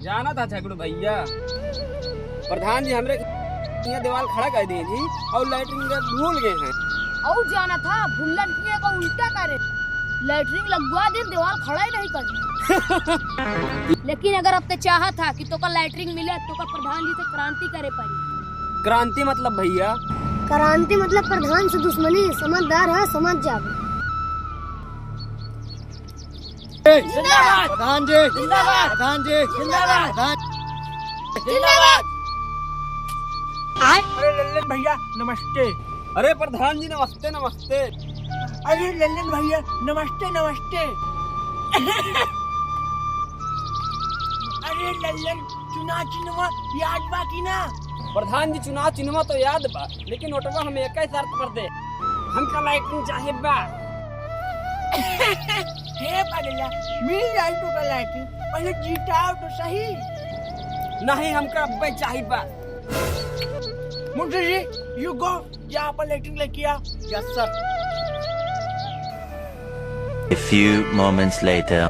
जाना था छगड़ू भैया, प्रधान जी हमरे यहाँ दीवार खड़ा कर दिए जी और लाइटिंग भूल गए हैं। और जाना था भुल्लन किए को उल्टा करे, लैटरिन लगवा दे दीवार खड़ा ही नहीं कर। लेकिन अगर अब ते चाहा था कि तो का लैटरिन मिले तो का प्रधान जी से क्रांति करे पड़ी। क्रांति मतलब भैया? क्रांति मतलब प्रधान से दुश्मनी, समझदार है समझ जाओ। जिंदाबाद प्रधान जी, जिंदाबाद प्रधान जी, जिंदाबाद जिंदाबाद। अरे लल्लन भैया नमस्ते। अरे प्रधान जी नमस्ते नमस्ते। अरे लल्लन भैया नमस्ते नमस्ते। अरे लल्लन चुनाव चिन्हवा याद बाकी ना? प्रधान जी चुनाव चिन्हवा तो याद बा, लेकिन वोटवा हम एक ही शर्त पर दे, हमका लाइटिंग चाहिए बा। हे पागला मिल जाए तो का लाइटिंग, पहले जीताओ तो सही। नहीं हमका अब चाहिए बा। मुंशी जी यू गो, यहाँ पर लाइटिंग लेके आओ। Yes sir. A few moments later.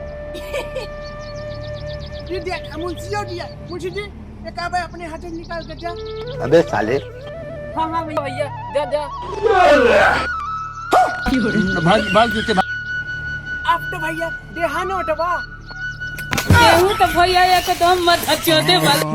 ये देख मुंशी जी एक आप अपने हाथ से निकाल के जा। अबे साले। हाँ हाँ भैया दे दे। भाग जूते भाग। आप तो भैया देहानो टबा। तो भैया एकदम मत हचो दे वाला।